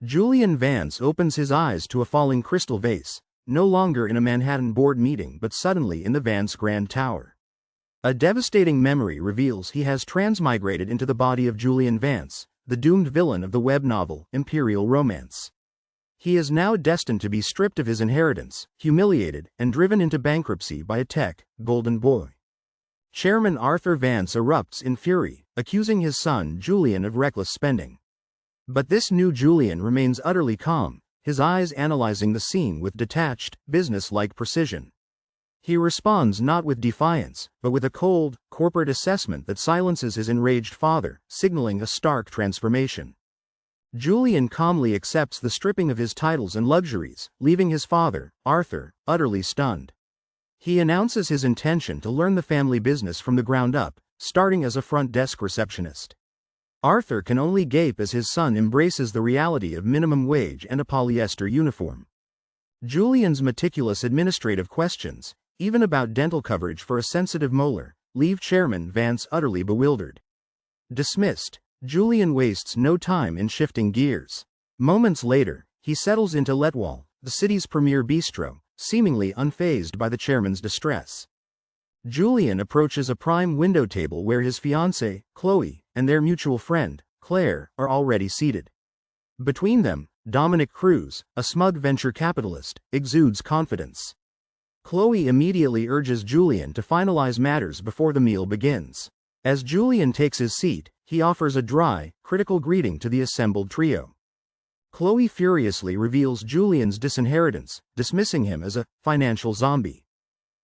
Julian Vance opens his eyes to a falling crystal vase, no longer in a Manhattan board meeting but suddenly in the Vance Grand Tower. A devastating memory reveals he has transmigrated into the body of Julian Vance, the doomed villain of the web novel Imperial Romance. He is now destined to be stripped of his inheritance, humiliated, and driven into bankruptcy by a tech, golden boy. Chairman Arthur Vance erupts in fury, accusing his son Julian of reckless spending. But this new Julian remains utterly calm, his eyes analyzing the scene with detached, business-like precision. He responds not with defiance, but with a cold, corporate assessment that silences his enraged father, signaling a stark transformation. Julian calmly accepts the stripping of his titles and luxuries, leaving his father, Arthur, utterly stunned. He announces his intention to learn the family business from the ground up, starting as a front desk receptionist. Arthur can only gape as his son embraces the reality of minimum wage and a polyester uniform. Julian's meticulous administrative questions, even about dental coverage for a sensitive molar, leave Chairman Vance utterly bewildered. Dismissed, Julian wastes no time in shifting gears. Moments later, he settles into Letwall, the city's premier bistro, seemingly unfazed by the chairman's distress. Julian approaches a prime window table where his fiancée, Chloe, and their mutual friend, Claire, are already seated. Between them, Dominic Cruz, a smug venture capitalist, exudes confidence. Chloe immediately urges Julian to finalize matters before the meal begins. As Julian takes his seat, he offers a dry, critical greeting to the assembled trio. Chloe furiously reveals Julian's disinheritance, dismissing him as a financial zombie.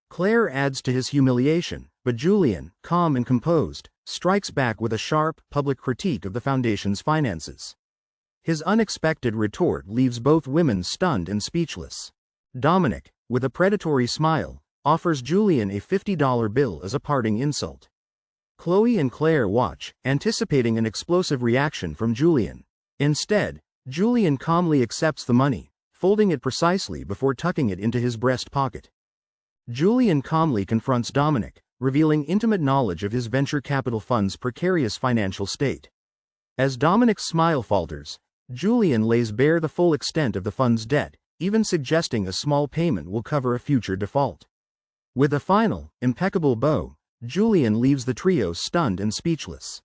Claire adds to his humiliation, but Julian, calm and composed, strikes back with a sharp, public critique of the foundation's finances. His unexpected retort leaves both women stunned and speechless. Dominic, with a predatory smile, offers Julian a $50 bill as a parting insult. Chloe and Claire watch, anticipating an explosive reaction from Julian. Instead, Julian calmly accepts the money, folding it precisely before tucking it into his breast pocket. Julian calmly confronts Dominic, revealing intimate knowledge of his venture capital fund's precarious financial state. As Dominic's smile falters, Julian lays bare the full extent of the fund's debt, even suggesting a small payment will cover a future default. With a final, impeccable bow, Julian leaves the trio stunned and speechless.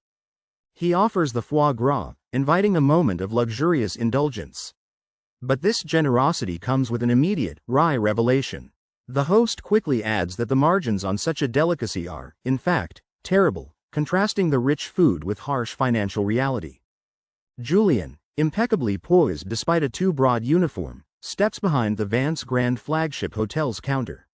He offers the foie gras, inviting a moment of luxurious indulgence. But this generosity comes with an immediate, wry revelation. The host quickly adds that the margins on such a delicacy are, in fact, terrible, contrasting the rich food with harsh financial reality. Julian, impeccably poised despite a too-broad uniform, steps behind the Vance Grand Flagship Hotel's counter.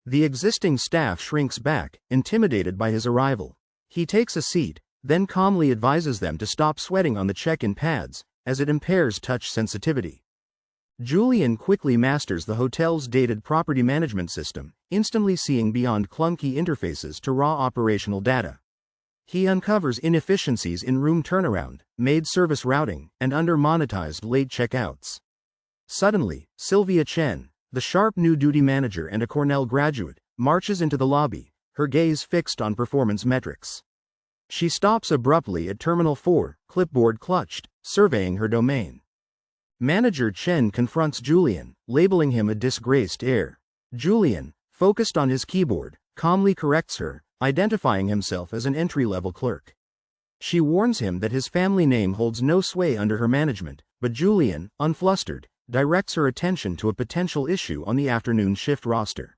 The existing staff shrinks back, intimidated by his arrival. He takes a seat, then calmly advises them to stop sweating on the check-in pads, as it impairs touch sensitivity. Julian quickly masters the hotel's dated property management system, instantly seeing beyond clunky interfaces to raw operational data. He uncovers inefficiencies in room turnaround, maid service routing, and under-monetized late checkouts. Suddenly, Sylvia Chen, the sharp new duty manager and a Cornell graduate, marches into the lobby, her gaze fixed on performance metrics. She stops abruptly at Terminal 4, clipboard clutched, surveying her domain. Manager Chen confronts Julian, labeling him a disgraced heir. Julian, focused on his keyboard, calmly corrects her, identifying himself as an entry-level clerk. She warns him that his family name holds no sway under her management, but Julian, unflustered, directs her attention to a potential issue on the afternoon shift roster.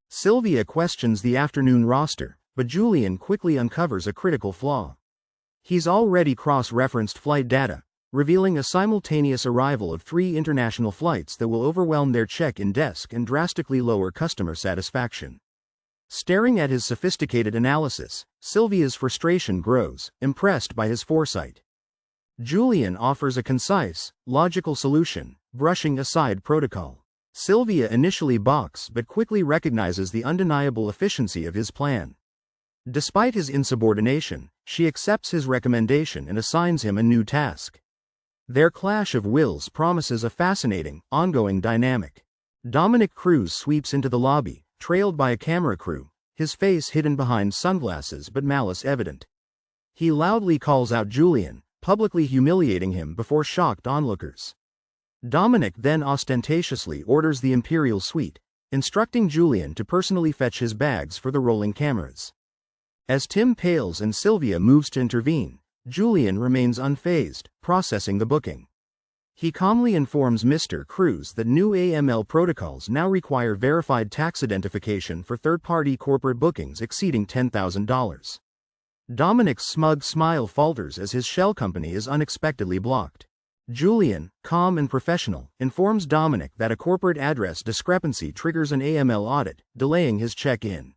Sylvia questions the afternoon roster, but Julian quickly uncovers a critical flaw. He's already cross-referenced flight data, revealing a simultaneous arrival of 3 international flights that will overwhelm their check-in desk and drastically lower customer satisfaction. Staring at his sophisticated analysis, Sylvia's frustration grows, impressed by his foresight. Julian offers a concise, logical solution, brushing aside protocol. Sylvia initially balks but quickly recognizes the undeniable efficiency of his plan. Despite his insubordination, she accepts his recommendation and assigns him a new task. Their clash of wills promises a fascinating, ongoing dynamic. Dominic Cruz sweeps into the lobby, trailed by a camera crew, his face hidden behind sunglasses but malice evident. He loudly calls out Julian, publicly humiliating him before shocked onlookers. Dominic then ostentatiously orders the imperial suite, instructing Julian to personally fetch his bags for the rolling cameras. As Tim pales and Sylvia moves to intervene, Julian remains unfazed, processing the booking. He calmly informs Mr. Cruz that new AML protocols now require verified tax identification for third-party corporate bookings exceeding $10,000. Dominic's smug smile falters as his shell company is unexpectedly blocked. Julian, calm and professional, informs Dominic that a corporate address discrepancy triggers an AML audit, delaying his check-in.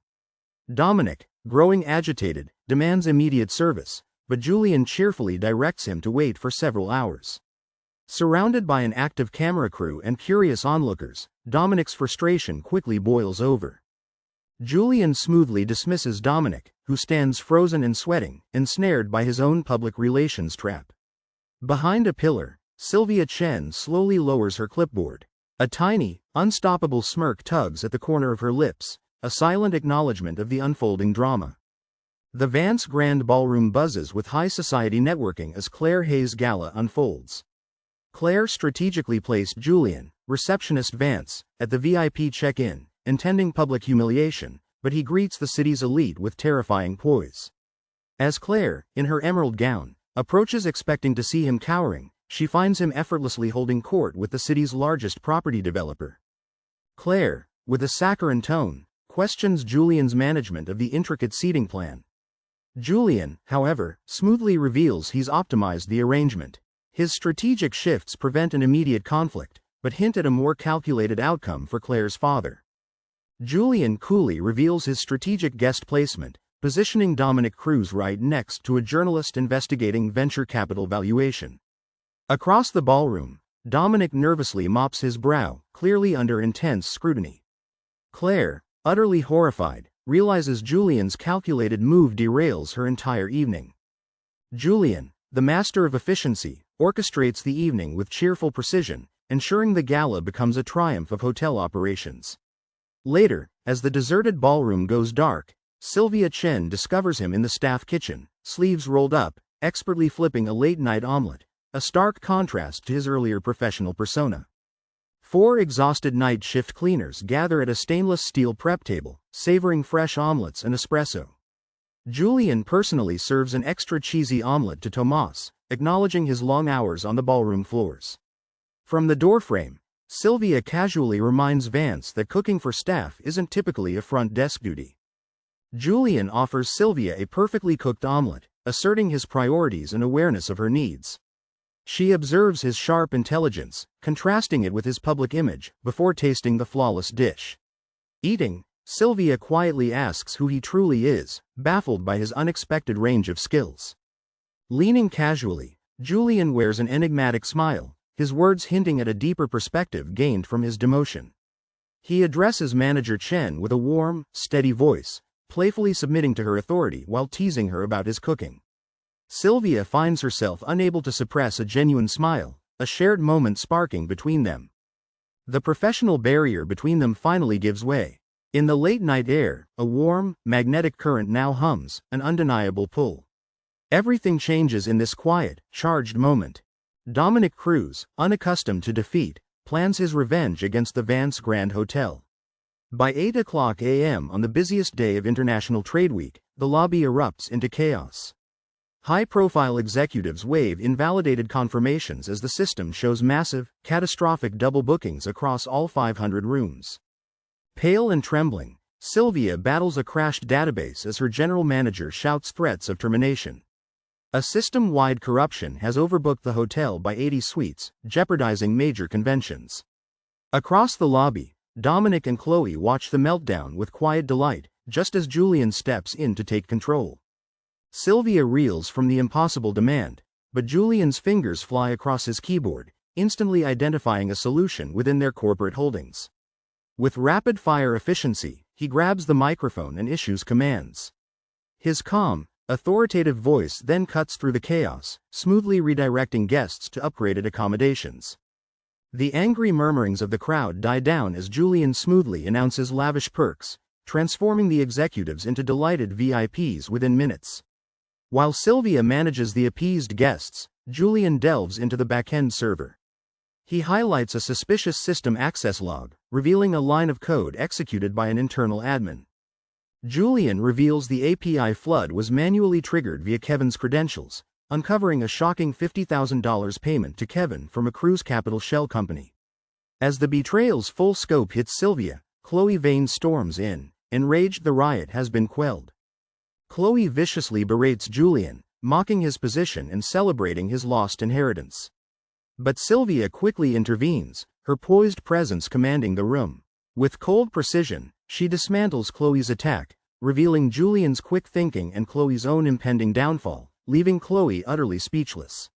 Dominic, growing agitated, demands immediate service, but Julian cheerfully directs him to wait for several hours. Surrounded by an active camera crew and curious onlookers, Dominic's frustration quickly boils over. Julian smoothly dismisses Dominic, who stands frozen and sweating, ensnared by his own public relations trap. Behind a pillar, Sylvia Chen slowly lowers her clipboard. A tiny, unstoppable smirk tugs at the corner of her lips, a silent acknowledgement of the unfolding drama. The Vance Grand Ballroom buzzes with high society networking as Claire Hayes' gala unfolds. Claire strategically placed Julian, receptionist Vance, at the VIP check-in, intending public humiliation, but he greets the city's elite with terrifying poise. As Claire, in her emerald gown, approaches expecting to see him cowering, she finds him effortlessly holding court with the city's largest property developer. Claire, with a saccharine tone, questions Julian's management of the intricate seating plan. Julian, however, smoothly reveals he's optimized the arrangement. His strategic shifts prevent an immediate conflict, but hint at a more calculated outcome for Claire's father. Julian coolly reveals his strategic guest placement, positioning Dominic Cruz right next to a journalist investigating venture capital valuation. Across the ballroom, Dominic nervously mops his brow, clearly under intense scrutiny. Claire, utterly horrified, realizes Julian's calculated move derails her entire evening. Julian, the master of efficiency, orchestrates the evening with cheerful precision, ensuring the gala becomes a triumph of hotel operations. Later, as the deserted ballroom goes dark, Sylvia Chen discovers him in the staff kitchen, sleeves rolled up, expertly flipping a late-night omelet, a stark contrast to his earlier professional persona. 4 exhausted night shift cleaners gather at a stainless steel prep table, savoring fresh omelets and espresso. Julian personally serves an extra cheesy omelet to Tomas, acknowledging his long hours on the ballroom floors. From the doorframe, Sylvia casually reminds Vance that cooking for staff isn't typically a front desk duty. Julian offers Sylvia a perfectly cooked omelet, asserting his priorities and awareness of her needs. She observes his sharp intelligence, contrasting it with his public image, before tasting the flawless dish. Eating, Sylvia quietly asks who he truly is, baffled by his unexpected range of skills. Leaning casually, Julian wears an enigmatic smile, his words hinting at a deeper perspective gained from his demotion. He addresses manager Chen with a warm, steady voice, playfully submitting to her authority while teasing her about his cooking. Sylvia finds herself unable to suppress a genuine smile, a shared moment sparking between them. The professional barrier between them finally gives way. In the late-night air, a warm, magnetic current now hums, an undeniable pull. Everything changes in this quiet, charged moment. Dominic Cruz, unaccustomed to defeat, plans his revenge against the Vance Grand Hotel. By 8:00 a.m. on the busiest day of International Trade Week, the lobby erupts into chaos. High-profile executives wave invalidated confirmations as the system shows massive, catastrophic double bookings across all 500 rooms. Pale and trembling, Sylvia battles a crashed database as her general manager shouts threats of termination. A system-wide corruption has overbooked the hotel by 80 suites, jeopardizing major conventions. Across the lobby, Dominic and Chloe watch the meltdown with quiet delight, just as Julian steps in to take control. Sylvia reels from the impossible demand, but Julian's fingers fly across his keyboard, instantly identifying a solution within their corporate holdings. With rapid-fire efficiency, he grabs the microphone and issues commands. His calm, authoritative voice then cuts through the chaos, smoothly redirecting guests to upgraded accommodations. The angry murmurings of the crowd die down as Julian smoothly announces lavish perks, transforming the executives into delighted VIPs within minutes. While Sylvia manages the appeased guests, Julian delves into the backend server. He highlights a suspicious system access log, revealing a line of code executed by an internal admin. Julian reveals the API flood was manually triggered via Kevin's credentials, uncovering a shocking $50,000 payment to Kevin from a Cruz Capital shell company. As the betrayal's full scope hits Sylvia, Vane storms in. Enraged, the riot has been quelled. Chloe viciously berates Julian, mocking his position and celebrating his lost inheritance. But Sylvia quickly intervenes, her poised presence commanding the room. With cold precision, she dismantles Chloe's attack, revealing Julian's quick thinking and Chloe's own impending downfall, leaving Chloe utterly speechless.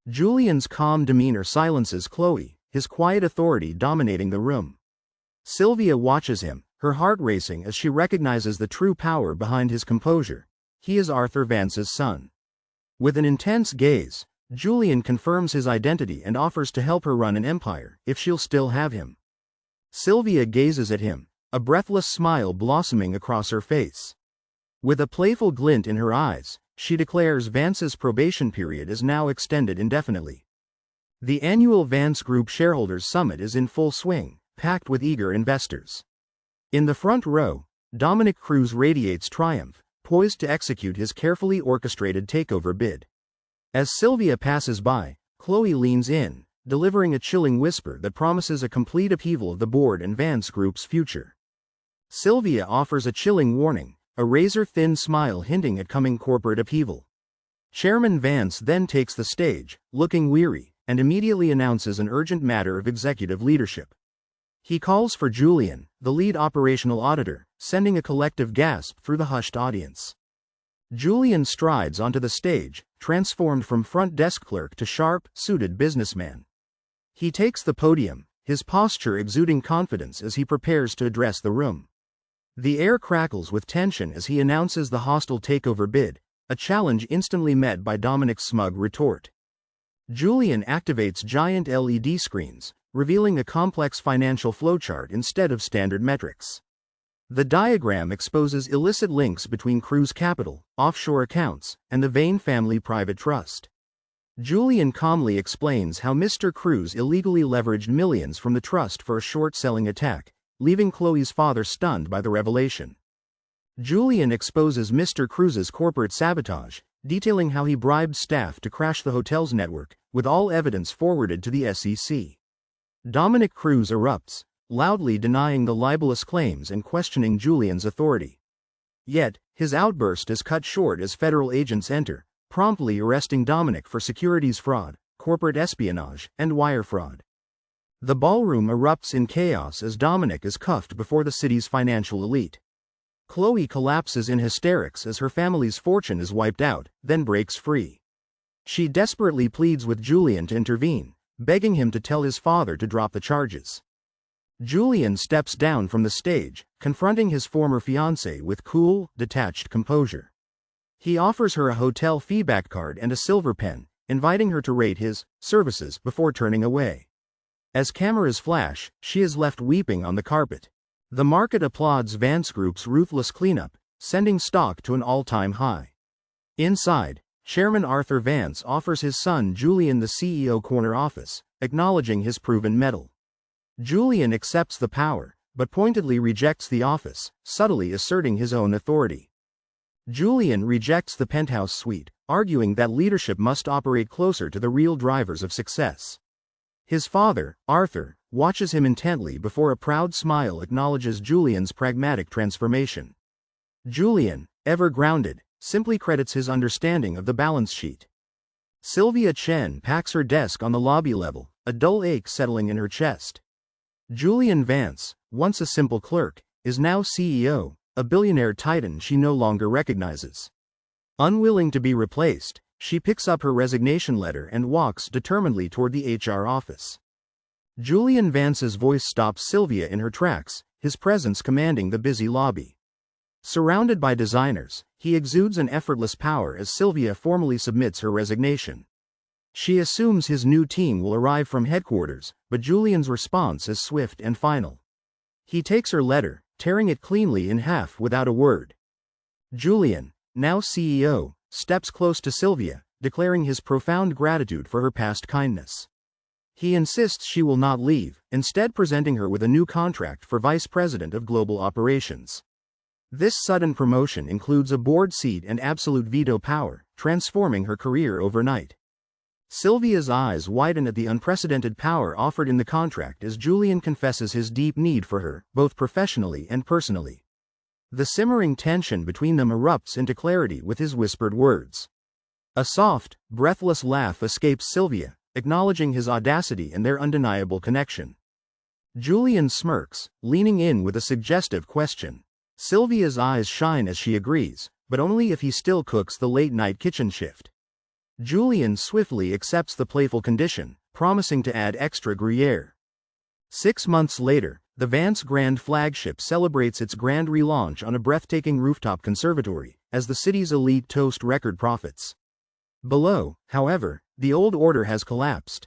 Julian's calm demeanor silences Chloe, his quiet authority dominating the room. Sylvia watches him, her heart racing as she recognizes the true power behind his composure. He is Arthur Vance's son. With an intense gaze, Julian confirms his identity and offers to help her run an empire, if she'll still have him. Sylvia gazes at him, a breathless smile blossoming across her face. With a playful glint in her eyes, she declares Vance's probation period is now extended indefinitely. The annual Vance Group Shareholders Summit is in full swing, packed with eager investors. In the front row, Dominic Cruz radiates triumph, poised to execute his carefully orchestrated takeover bid. As Sylvia passes by, Chloe leans in, delivering a chilling whisper that promises a complete upheaval of the board and Vance Group's future. Sylvia offers a chilling warning, a razor-thin smile hinting at coming corporate upheaval. Chairman Vance then takes the stage, looking weary, and immediately announces an urgent matter of executive leadership. He calls for Julian, the lead operational auditor, sending a collective gasp through the hushed audience. Julian strides onto the stage, transformed from front desk clerk to sharp, suited businessman. He takes the podium, his posture exuding confidence as he prepares to address the room. The air crackles with tension as he announces the hostile takeover bid, a challenge instantly met by Dominic's smug retort. Julian activates giant LED screens, revealing a complex financial flowchart instead of standard metrics. The diagram exposes illicit links between Cruz Capital, offshore accounts, and the Vane family private trust. Julian calmly explains how Mr. Cruz illegally leveraged millions from the trust for a short-selling attack, leaving Chloe's father stunned by the revelation. Julian exposes Mr. Cruz's corporate sabotage, detailing how he bribed staff to crash the hotel's network, with all evidence forwarded to the SEC. Dominic Cruz erupts, loudly denying the libelous claims and questioning Julian's authority. Yet, his outburst is cut short as federal agents enter, promptly arresting Dominic for securities fraud, corporate espionage, and wire fraud. The ballroom erupts in chaos as Dominic is cuffed before the city's financial elite. Chloe collapses in hysterics as her family's fortune is wiped out, then breaks free. She desperately pleads with Julian to intervene, begging him to tell his father to drop the charges. Julian steps down from the stage, confronting his former fiancée with cool, detached composure. He offers her a hotel feedback card and a silver pen, inviting her to rate his services before turning away. As cameras flash, she is left weeping on the carpet. The market applauds Vance Group's ruthless cleanup, sending stock to an all-time high. Inside, Chairman Arthur Vance offers his son Julian the CEO corner office, acknowledging his proven mettle. Julian accepts the power, but pointedly rejects the office, subtly asserting his own authority. Julian rejects the penthouse suite, arguing that leadership must operate closer to the real drivers of success. His father, Arthur, watches him intently before a proud smile acknowledges Julian's pragmatic transformation. Julian, ever grounded, simply credits his understanding of the balance sheet. Sylvia Chen packs her desk on the lobby level, a dull ache settling in her chest. Julian Vance, once a simple clerk, is now CEO, a billionaire titan she no longer recognizes. Unwilling to be replaced, she picks up her resignation letter and walks determinedly toward the HR office. Julian Vance's voice stops Sylvia in her tracks, his presence commanding the busy lobby. Surrounded by designers, he exudes an effortless power as Sylvia formally submits her resignation. She assumes his new team will arrive from headquarters, but Julian's response is swift and final. He takes her letter, tearing it cleanly in half without a word. Julian, now CEO, steps close to Sylvia, declaring his profound gratitude for her past kindness. He insists she will not leave, instead presenting her with a new contract for Vice President of Global Operations. This sudden promotion includes a board seat and absolute veto power, transforming her career overnight. Sylvia's eyes widen at the unprecedented power offered in the contract as Julian confesses his deep need for her, both professionally and personally. The simmering tension between them erupts into clarity with his whispered words. A soft, breathless laugh escapes Sylvia, acknowledging his audacity and their undeniable connection. Julian smirks, leaning in with a suggestive question. Sylvia's eyes shine as she agrees, but only if he still cooks the late-night kitchen shift. Julian swiftly accepts the playful condition, promising to add extra Gruyere. 6 months later, the Vance Grand flagship celebrates its grand relaunch on a breathtaking rooftop conservatory, as the city's elite toast record profits. Below, however, the old order has collapsed.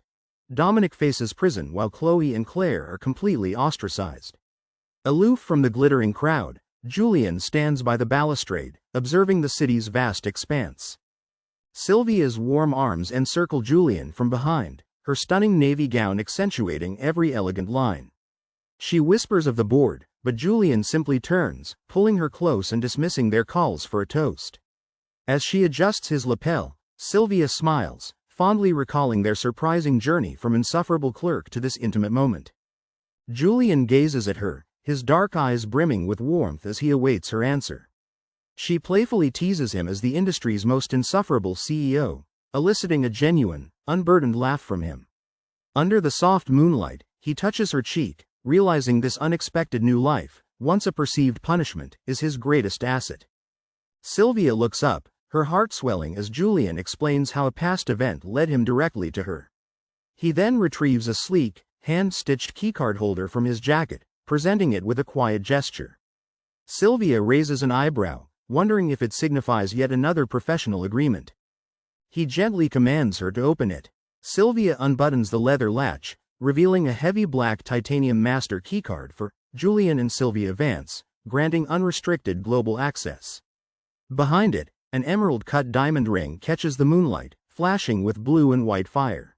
Dominic faces prison while Chloe and Claire are completely ostracized. Aloof from the glittering crowd, Julian stands by the balustrade, observing the city's vast expanse. Sylvia's warm arms encircle Julian from behind, her stunning navy gown accentuating every elegant line. She whispers of the board, but Julian simply turns, pulling her close and dismissing their calls for a toast. As she adjusts his lapel, Sylvia smiles, fondly recalling their surprising journey from insufferable clerk to this intimate moment. Julian gazes at her, his dark eyes brimming with warmth as he awaits her answer. She playfully teases him as the industry's most insufferable CEO, eliciting a genuine, unburdened laugh from him. Under the soft moonlight, he touches her cheek, realizing this unexpected new life, once a perceived punishment, is his greatest asset. Sylvia looks up, her heart swelling as Julian explains how a past event led him directly to her. He then retrieves a sleek, hand-stitched keycard holder from his jacket, presenting it with a quiet gesture. Sylvia raises an eyebrow, wondering if it signifies yet another professional agreement. He gently commands her to open it. Sylvia unbuttons the leather latch, revealing a heavy black titanium master keycard for Julian and Sylvia Vance, granting unrestricted global access. Behind it, an emerald-cut diamond ring catches the moonlight, flashing with blue and white fire.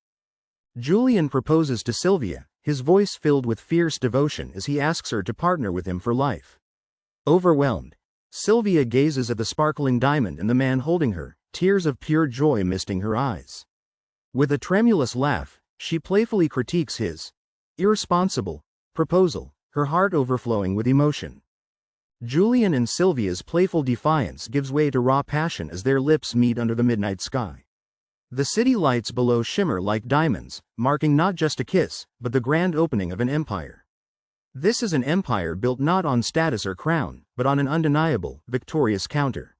Julian proposes to Sylvia, his voice filled with fierce devotion as he asks her to partner with him for life. Overwhelmed, Sylvia gazes at the sparkling diamond and the man holding her, tears of pure joy misting her eyes. With a tremulous laugh, she playfully critiques his irresponsible proposal, her heart overflowing with emotion. Julian and Sylvia's playful defiance gives way to raw passion as their lips meet under the midnight sky. The city lights below shimmer like diamonds, marking not just a kiss, but the grand opening of an empire. This is an empire built not on status or crown, but on an undeniable, victorious counter.